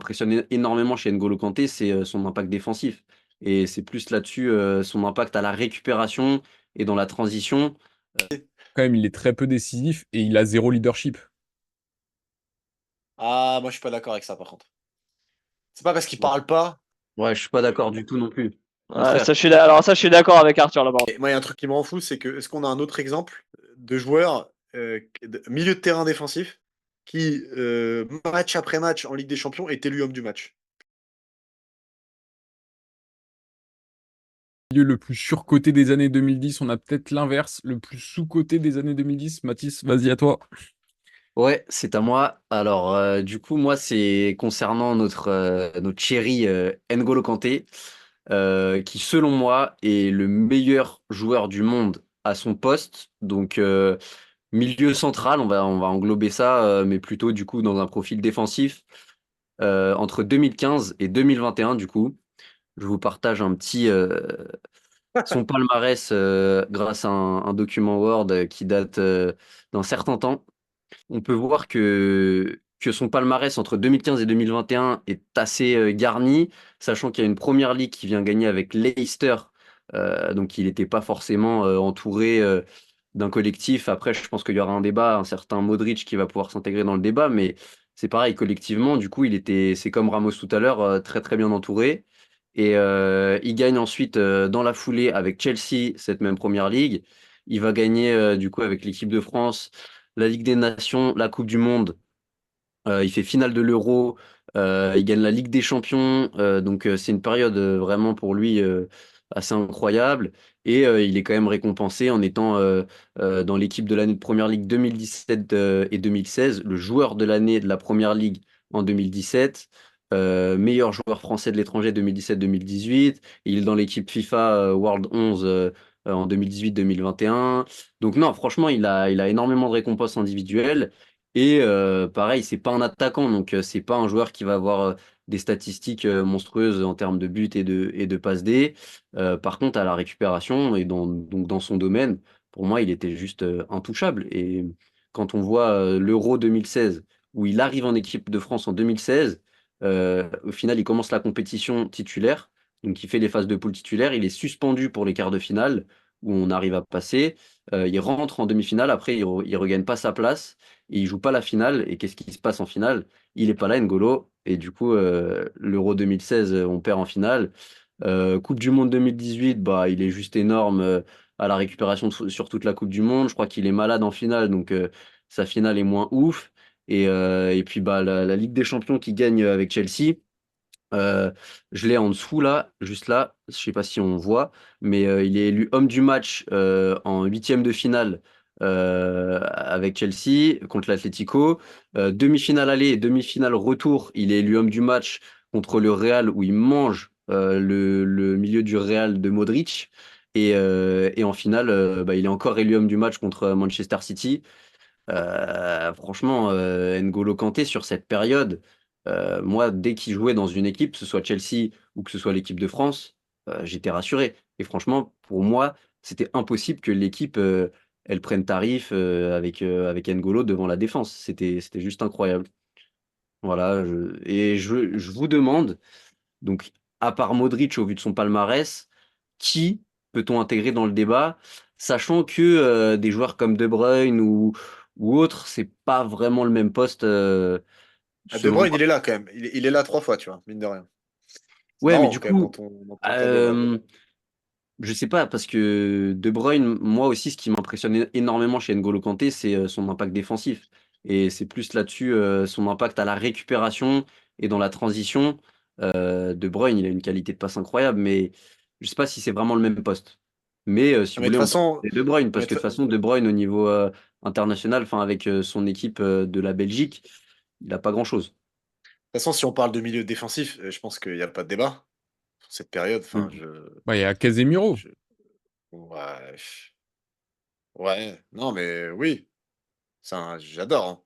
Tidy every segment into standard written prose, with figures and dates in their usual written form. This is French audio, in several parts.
m'impressionne énormément chez N'Golo Kanté, c'est son impact défensif. Et c'est plus là-dessus son impact à la récupération et dans la transition. Quand même, il est très peu décisif et il a zéro leadership. Ah, moi, je suis pas d'accord avec ça, par contre. C'est pas parce qu'il parle pas, Ouais, je suis pas d'accord du tout non plus. Au Ouais, contraire. alors ça, je suis d'accord avec Arthur là-bas. et moi, il y a un truc qui me rend fou, c'est que est-ce qu'on a un autre exemple de joueur milieu de terrain défensif qui, match après match en Ligue des Champions, est élu homme du match? Milieu le plus surcoté des années 2010, on a peut-être l'inverse, le plus sous-coté des années 2010. Mathis, vas-y à toi. Ouais, c'est à moi. Alors, du coup, moi, c'est concernant notre chéri N'Golo Kanté, qui, selon moi, est le meilleur joueur du monde à son poste. Donc, milieu central, on va englober ça, mais plutôt, du coup, dans un profil défensif. Entre 2015 et 2021, du coup, je vous partage un petit son palmarès grâce à un document Word qui date d'un certain temps. On peut voir que son palmarès entre 2015 et 2021 est assez garni, sachant qu'il y a une première ligue qui vient gagner avec Leicester, donc il n'était pas forcément entouré d'un collectif. Après, je pense qu'il y aura un débat, un certain Modric qui va pouvoir s'intégrer dans le débat, mais c'est pareil, collectivement, du coup, c'est comme Ramos tout à l'heure, très très bien entouré. Et il gagne ensuite dans la foulée avec Chelsea cette même première ligue. Il va gagner du coup avec l'équipe de France la Ligue des Nations, la Coupe du Monde. Il fait finale de l'Euro. Il gagne la Ligue des Champions. Donc c'est une période vraiment pour lui assez incroyable. Et il est quand même récompensé en étant dans l'équipe de l'année de Première Ligue 2017 et 2016, le joueur de l'année de la Première Ligue en 2017. Meilleur joueur français de l'étranger 2017-2018. Il est dans l'équipe FIFA World 11 en 2018-2021. Donc non, franchement, il a énormément de récompenses individuelles. Et pareil, c'est pas un attaquant, donc c'est pas un joueur qui va avoir des statistiques monstrueuses en termes de buts et de passes D. Par contre, à la récupération et donc dans son domaine, pour moi, il était juste intouchable. Et quand on voit l'Euro 2016, où il arrive en équipe de France en 2016, au final, il commence la compétition titulaire, donc il fait les phases de poule titulaire, il est suspendu pour les quarts de finale, où on arrive à passer. Il rentre en demi-finale, après il regagne pas sa place et il joue pas la finale. Et qu'est-ce qui se passe en finale? Il est pas là, N'Golo. Et du coup, l'Euro 2016, on perd en finale. Coupe du Monde 2018, bah, il est juste énorme à la récupération sur toute la Coupe du Monde. Je crois qu'il est malade en finale, donc sa finale est moins ouf. Et puis bah, la Ligue des Champions qui gagne avec Chelsea. Euh, je l'ai en dessous là, juste là, je sais pas si on voit, mais il est élu homme du match en huitième de finale avec Chelsea contre l'Atlético. Demi-finale aller et demi-finale retour, il est élu homme du match contre le Real où il mange le milieu du Real de Modric. Et en finale, bah, il est encore élu homme du match contre Manchester City. Franchement, N'Golo Kanté sur cette période, moi, dès qu'il jouait dans une équipe, que ce soit Chelsea ou que ce soit l'équipe de France, j'étais rassuré. Et franchement, pour moi, c'était impossible que l'équipe elle prenne tarif avec N'Golo devant la défense. C'était juste incroyable. Voilà. Et je vous demande, donc, à part Modric, au vu de son palmarès, qui peut-on intégrer dans le débat, sachant que des joueurs comme De Bruyne ou autres, c'est pas vraiment le même poste, Ah, De selon Bruyne, moi. il est là quand même. Il est là 3 fois, tu vois, mine de rien. C'est Ouais, mais marrant du quand même coup, quand on entend De Bruyne. euh, je sais pas, parce que De Bruyne, moi aussi, ce qui m'impressionne énormément chez N'Golo Kanté, c'est son impact défensif. Et c'est plus là-dessus son impact à la récupération et dans la transition. De Bruyne, il a une qualité de passe incroyable, mais je sais pas si c'est vraiment le même poste. Mais si Ah, vous mais de voulez, toute on peut façon, parler de De Bruyne, mais parce que de toute façon, De Bruyne, au niveau international, enfin avec son équipe de la Belgique, il a pas grand-chose. si on parle de milieu défensif, je pense qu'il n'y a pas de débat sur cette période. Enfin, Mm. Bah, il y a Casemiro. je- ouais, ouais, non, mais oui, j'adore, hein.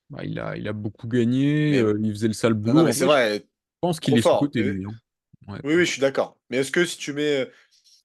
Bah, il a beaucoup gagné, Mais il faisait le sale non, non, boulot. mais En c'est vrai, je vrai, pense qu'il trop est fort. sous-coté, lui, hein. Ouais. Oui, oui, je suis d'accord. Mais est-ce que si tu mets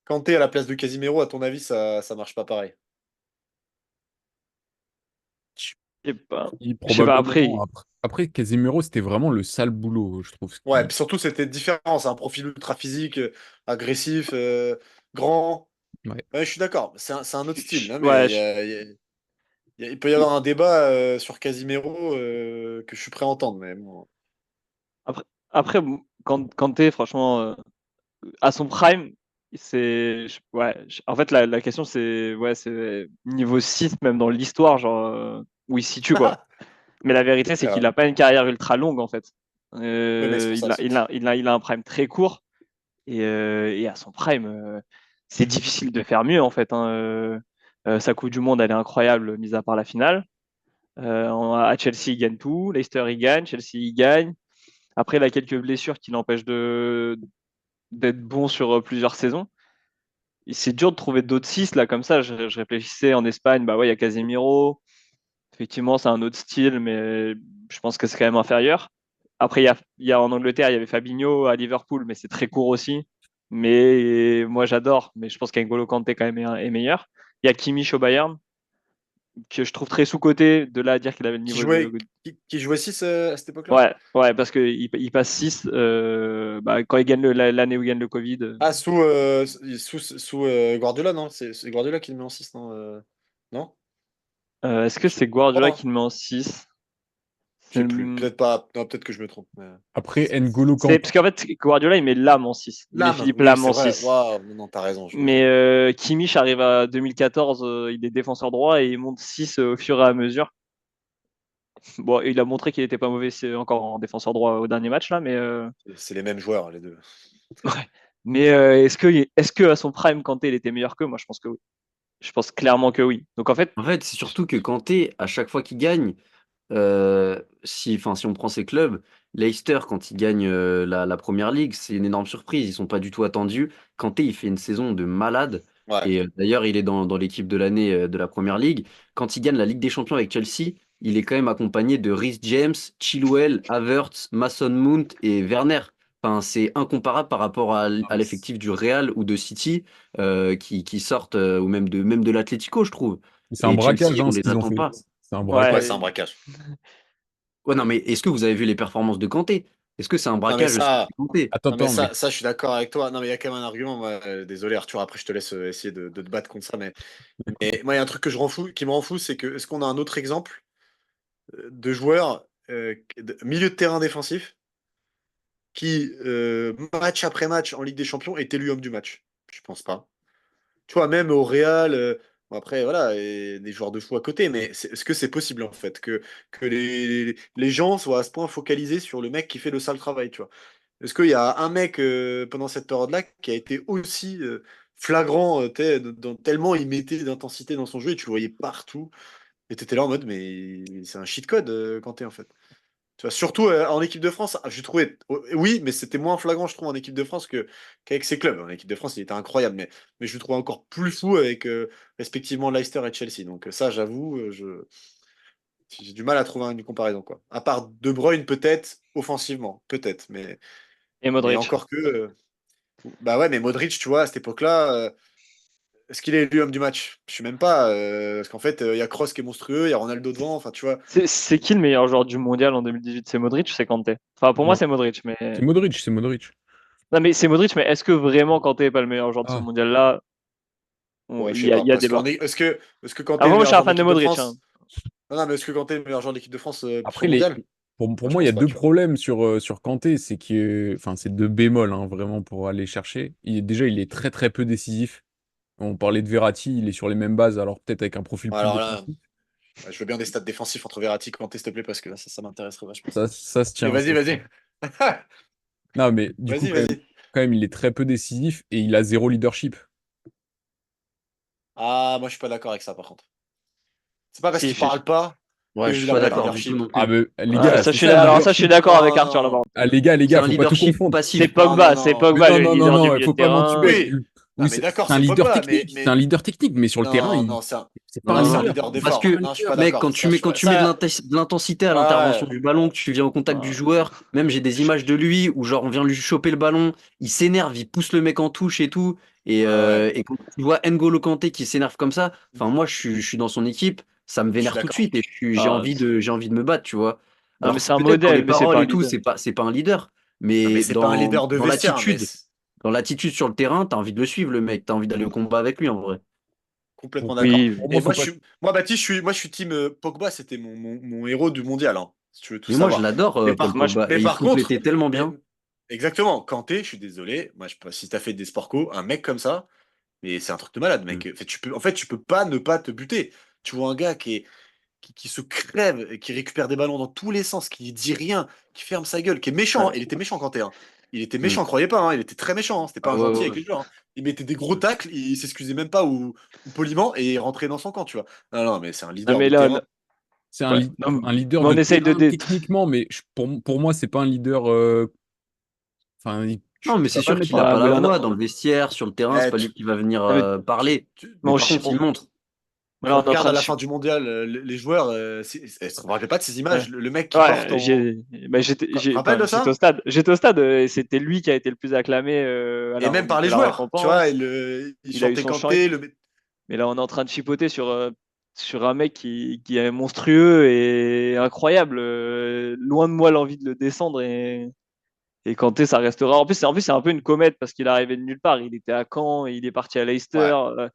Kanté à la place de Casimiro, à ton avis, ça marche pas pareil? Et ben, Et je sais pas, probablement, après, Casemiro, c'était vraiment le sale boulot, je trouve. Ouais, puis surtout, c'était différent. C'est un profil ultra physique, agressif, grand. Ouais. Ouais, je suis d'accord. C'est un autre style, hein, mais ouais, il peut y avoir un débat sur Casimiro que je suis prêt à entendre. Mais bon. après, après Kanté, franchement, à son prime, en fait, la question, c'est niveau 6 même dans l'histoire, genre, où il se situe, quoi. Mais la vérité, c'est C'est qu'il vrai. n'a pas une carrière ultra longue, en fait. Oui, mais c'est pour ça aussi. Il a un prime très court. Et à son prime, c'est difficile de faire mieux, en fait, hein. Sa Coupe du Monde, elle est incroyable, mis à part la finale. À Chelsea, il gagne tout. Leicester, il gagne. Chelsea, il gagne. Après, il a quelques blessures qui l'empêchent d'être bon sur plusieurs saisons. Et c'est dur de trouver d'autres 6 là comme ça. Je réfléchissais en Espagne, bah ouais, il y a Casemiro. Effectivement, c'est un autre style, mais je pense que c'est quand même inférieur. Après, il y a en Angleterre, il y avait Fabinho à Liverpool, mais c'est très court aussi. Mais moi, j'adore. Mais je pense qu'N'Golo Kanté quand même est meilleur. Il y a Kimmich au Bayern, que je trouve très sous-coté. De là à dire qu'il avait le Qui niveau jouait, de. qui jouait 6 à cette époque-là? Ouais, ouais, parce qu'il passe 6 quand il gagne l'année où il gagne le Covid. Ah, sous Guardiola, non? C'est Guardiola qui le met en 6, non? Non? Est-ce que Je c'est Guardiola crois. qui le met en 6? Je sais plus. Peut-être pas. Non, peut-être que je me trompe. Après, N'Golo C'est Kanté, parce qu'en fait, Guardiola, il met Lam en 6. Il met Lame, Philippe oui, Lam c'est en vrai. 6. Waouh, non, non, t'as raison, je me Mais trompe. Kimmich arrive à 2014, il est défenseur droit et il monte 6 au fur et à mesure. Bon, il a montré qu'il n'était pas mauvais encore en défenseur droit au dernier match là, C'est les mêmes joueurs, les deux. ouais. Mais est-ce que à son prime, Kanté, il était meilleur qu'eux? Moi, je pense que oui. Je pense clairement que oui. Donc en fait, En fait, c'est surtout que Kanté, à chaque fois qu'il gagne, si on prend ces clubs, Leicester, quand il gagne la Première Ligue, c'est une énorme surprise. Ils sont pas du tout attendus. Kanté, il fait une saison de malade. Ouais. Et d'ailleurs, il est dans l'équipe de l'année de la Première Ligue. Quand il gagne la Ligue des Champions avec Chelsea, il est quand même accompagné de Reece James, Chilwell, Havertz, Mason Mount et Werner. Enfin, c'est incomparable par rapport à l'effectif du Real ou de City qui sortent, ou même de l'Atlético, je trouve. c'est un Et braquage, Chelsea, hein, on ce les qu'ils ont attend fait. pas. C'est un Ouais, braquage. c'est un ouais. braquage. Ouais, non, mais est-ce que vous avez vu les performances de Kanté? Est-ce que c'est un Non, mais braquage de ça. Kanté? Attends, Non, mais attends, mais ça, je suis d'accord avec toi. Non, mais il y a quand même un argument. Moi, désolé, Arthur, après, je te laisse essayer de te battre contre ça. Mais moi, il y a un truc qui me rend fou, c'est que est-ce qu'on a un autre exemple de joueur milieu de terrain défensif qui, match après match en Ligue des Champions, est élu homme du match? Je pense pas. Tu vois, même au Real, bon après, voilà, et des joueurs de fou à côté, mais est-ce que c'est possible, en fait, que les gens soient à ce point focalisés sur le mec qui fait le sale travail, tu vois? Est-ce qu'il y a un mec pendant cette période-là qui a été aussi flagrant, t'sais, tellement il mettait d'intensité dans son jeu et tu le voyais partout, et t'étais là en mode, mais c'est un cheat code, Kanté, en fait. Tu vois, surtout en équipe de France, j'ai trouvé, oui, mais c'était moins flagrant, je trouve, en équipe de France qu'avec ses clubs. En équipe de France, il était incroyable, mais je le trouve encore plus fou avec respectivement Leicester et Chelsea. Donc ça, j'avoue, j'ai du mal à trouver une comparaison, quoi. À part De Bruyne, peut-être, offensivement, peut-être, Et mais Modric. encore que. Bah ouais, mais Modric, tu vois, à cette époque-là, est-ce qu'il est élu homme du match? Je sais même pas, parce qu'en fait, il y a Kroos qui est monstrueux, il y a Ronaldo devant, enfin, tu vois. C'est qui le meilleur joueur du mondial en 2018? C'est Modric ou c'est Kanté? Enfin, pour moi, non, c'est Modric, mais. c'est Modric, c'est Modric. Non, mais c'est Modric, mais est-ce que vraiment Kanté n'est pas le meilleur joueur de ce Ah, mondial-là? Ouais, je Il sais y a, pas. il y a Parce débat. est-ce que Kanté est Après, le moi, je meilleur suis un joueur de fan de l'équipe de Modric, hein. France? Non, non, mais est-ce que Kanté est le meilleur joueur de l'équipe de France pour ce après, mondial? pour Moi, je moi, il y pense a pas, deux tu vois. problèmes sur Kanté. C'est que, enfin, c'est deux bémols, hein, vraiment, pour aller chercher. Déjà, il est très, très peu décisif. On parlait de Verratti, il est sur les mêmes bases, alors peut-être avec un profil plus Alors là, défensif. je veux bien des stats défensifs entre Verratti et Kanté, s'il te plaît, parce que là, ça m'intéresserait vachement. Ça se Mais tient, vas-y, ça se vas-y. tient. Non, mais du coup, Vas-y, vas-y. quand même, il est très peu décisif et il a zéro leadership. Ah, moi, je suis pas d'accord avec ça, par contre. C'est pas parce Si, qu'il parle pas Ouais, je suis qu'il a pas pas de d'accord du tout leadership. non Ah, plus. mais les Ah, gars, ça, je c'est suis, ça le alors ça, je suis leadership. d'accord avec Non, Arthur, là, non, par non. contre. Ah, les C'est gars, un faut pas tout leadership confondre. C'est passif. Non, non, Pogba, c'est non. Mais Pogba, non, le non, non, leader du non, il milieu de faut pas terrain. mentir. Oui. Non, Oui, mais c'est d'accord, c'est un c'est leader Pogba, technique. C'est un leader technique, mais sur le terrain, non, non, c'est pas Non, un c'est un non, leader. leader parce d'effort. que, Non, je suis pas mec, d'accord. quand Ça, tu mets, je suis quand pas... tu mets ça... de l'intensité à l'intervention Ouais. du ballon, que tu viens au contact du joueur, même j'ai des images de lui où genre on vient lui choper le ballon, il s'énerve, il pousse le mec en touche et tout, Ouais, ouais. et quand tu vois N'Golo Kanté qui s'énerve comme ça, enfin moi je suis dans son équipe, ça me Je suis vénère tout de d'accord. suite et j'ai Ah, envie de me battre, tu vois. non, Alors mais c'est un peut-être dans les modèle, mais c'est pas paroles un et tout, leader. c'est pas un leader, Non, mais mais c'est pas un leader de dans vestiaire, mais l'attitude, dans l'attitude sur le terrain, t'as envie de le suivre, le mec, t'as envie d'aller au combat avec lui en vrai. complètement Pour, d'accord. Oui, pour moi, Et faut moi, pas. Baptiste, je suis team Pogba, c'était mon héros du mondial, hein, si tu veux tout Mais moi, je savoir. l'adore, Paul moi, Pogba, Mais et il par contre, complétait tellement mais, bien. exactement, Kanté, je suis désolé, moi, je sais pas si t'as fait des sport co, un mec comme ça, mais c'est un truc de malade, Mm. mec. En fait, tu peux pas ne pas te buter. Tu vois un gars qui se crève, et qui récupère des ballons dans tous les sens, qui dit rien, qui ferme sa gueule, qui est méchant, hein. Ouais. Il était méchant Kanté, hein. Il était Mm. méchant, croyez pas, hein. Il était très méchant, hein. C'était pas Ah un ouais, gentil ouais, avec ouais. les joueurs, hein. Il mettait des gros tacles, il s'excusait même pas ou poliment et il rentrait dans son camp, tu vois. Non, non, mais c'est un non, leader mais de là, terrain. C'est ouais, non, un leader mais de on essaye de terrain techniquement, mais pour moi, c'est pas un leader. Enfin, Non, mais tu c'est vas pas sûr mettre. qu'il a ouais, pas mais la là, voix dans le vestiaire, sur le terrain, c'est Eh, pas lui qui va venir non, mais parler. mais Mais par contre, il montre. tu là, on est en regardes train à de la fin du mondial, les joueurs, tu te rappelles pas de ces ouais. images, le mec qui porte Ouais, en. Tu te rappelles enfin, de ça? j'étais au stade, et c'était lui qui a été le plus acclamé à Et la même par remise de les la joueurs, tu vois, récompense. il Il a eu chantait son chant et Kanté, tout. Mais là, on est en train de chipoter sur un mec qui est monstrueux et incroyable. Loin de moi l'envie de le descendre, et Kanté, ça restera. En plus, c'est un peu une comète parce qu'il est arrivé de nulle part. Il était à Caen, il est parti à Leicester. Ouais.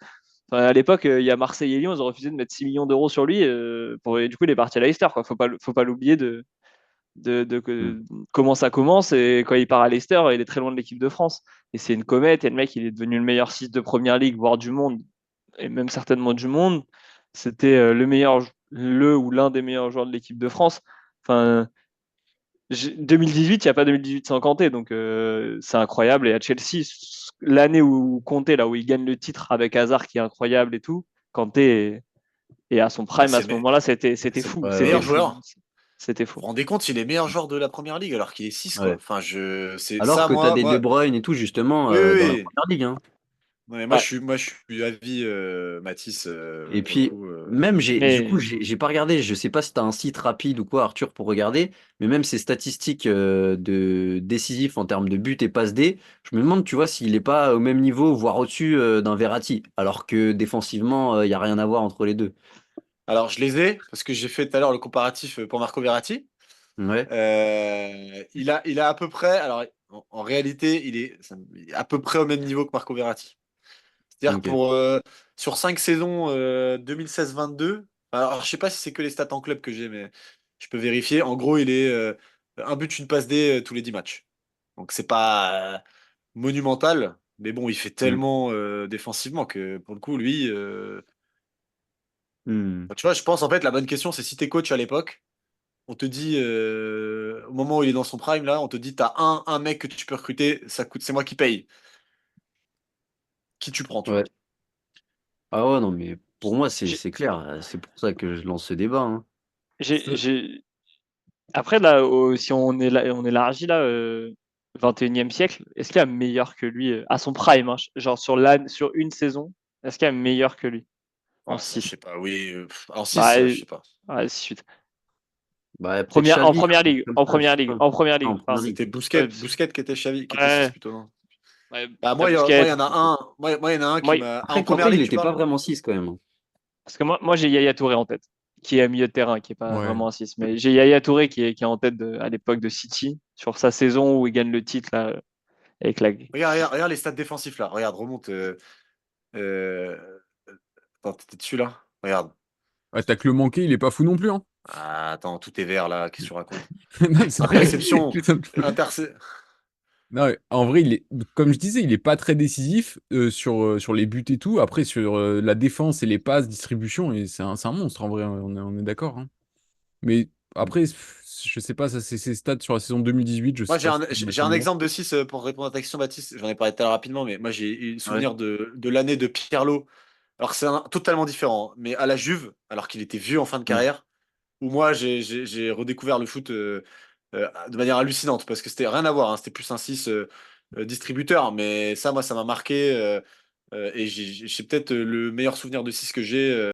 Enfin, à l'époque, il y a Marseille et Lyon, ils ont refusé de mettre 6 millions d'euros sur lui. Et du coup, il est parti à Leicester, quoi. Faut pas l'oublier Mm. comment ça commence. Et quand il part à Leicester, il est très loin de l'équipe de France. Et c'est une comète. Et le mec, il est devenu le meilleur 6 de première ligue, voire du monde, et même certainement du monde. C'était le ou l'un des meilleurs joueurs de l'équipe de France. Enfin, 2018, il n'y a pas 2018 sans Kanté, donc c'est incroyable. Et à Chelsea, l'année où Kanté, là où il gagne le titre avec Hazard, qui est incroyable et tout, Kanté est à son Bah, prime à ce moment-là, c'était c'est le fou, Ouais, c'était meilleur ouais, fou, joueur. c'était Vous fou. vous rendez compte, il est meilleur joueur de la première ligue alors qu'il est 6 quoi. ouais. Enfin, c'est Alors ça, que t'as des De moi. Bruyne et tout, justement, Oui, oui, dans la oui. première ligue, hein. Non, mais Ouais, moi, je suis avis Matisse Et pour le puis, coup. même, du coup, mais j'ai pas regardé, je sais pas si tu as un site rapide ou quoi, Arthur, pour regarder, mais même ses statistiques de décisif en termes de buts et passes D, je me demande, tu vois, s'il est pas au même niveau, voire au-dessus d'un Verratti, alors que défensivement, il y a rien à voir entre les deux. Alors, je les ai parce que j'ai fait tout à l'heure le comparatif pour Marco Verratti. Ouais, Il a à peu près. Alors, en réalité, il est à peu près au même niveau que Marco Verratti. C'est-à-dire que ok. sur 5 saisons 2016-22, alors je sais pas si c'est que les stats en club que j'ai, mais je peux vérifier. En gros, il est un but, une passe D tous les 10 matchs. Donc c'est pas monumental, mais bon, il fait Hmm. tellement défensivement que pour le coup, lui, Hmm. tu vois, je pense en fait la bonne question, c'est si t'es coach à l'époque, on te dit au moment où il est dans son prime là, on te dit t'as un mec que tu peux recruter, ça coûte, c'est moi qui paye. Qui tu prends, tu vois. Ouais. Ah ouais, non, mais pour moi, j'ai, c'est clair, c'est pour ça que je lance ce débat, hein. j'ai- après là, si on élargit là, 21e siècle, est-ce qu'il y a meilleur que lui à son prime, hein, genre sur une saison, est-ce qu'il y a meilleur que lui en Ah, ça, je 6? sais pas. Oui, en Bah, 6, je sais pas. ouais, 6. Bah, peut-être En Xavi, première un truc ligue, comme ça, je sais pas. Ah, en première pardon. ligue. C'était Ouais, Bousquet qui était qui était 6 ouais, plutôt, non? ouais, Bah, t'as moi, Busquets. il y en a un. Moi, il y en a un qui Moi, m'a. Ah, en Après, première Kanté, il ligue, tu était pas parles? vraiment 6 quand même, hein. parce que moi j'ai Yaya Touré en tête, qui est milieu de terrain, qui est pas Ouais. vraiment un 6. Mais j'ai Yaya Touré qui est en tête à l'époque de City, sur sa saison où il gagne le titre là, avec la. Regarde les stats défensifs là. Regarde, remonte. Euh, Attends, t'étais dessus là? Regarde. Ouais, t'as que le manqué, il est pas fou non plus, hein. Ah, attends, tout est vert là. Qu'est-ce que tu racontes? Non, c'est vrai. Interception. Interce... Non, ouais, en vrai, comme je disais, il est pas très décisif sur les buts et tout. Après, sur la défense et les passes, distribution, et c'est un monstre en vrai, on est d'accord, hein. Mais après, je sais pas, ça c'est ses stats sur la saison 2018, je Moi, sais pas si j'ai un exemple de 6 pour répondre à ta question, Baptiste. J'en ai parlé tout à l'heure rapidement, mais moi, j'ai eu Ouais. souvenir de l'année de Pirlo. Alors, totalement différent, hein, mais à la Juve, alors qu'il était vieux en fin de Hmm. carrière, où moi, j'ai redécouvert le foot de manière hallucinante, parce que c'était rien à voir, hein, c'était plus un 6 distributeur, mais ça, moi, ça m'a marqué, et c'est peut-être le meilleur souvenir de 6 que j'ai.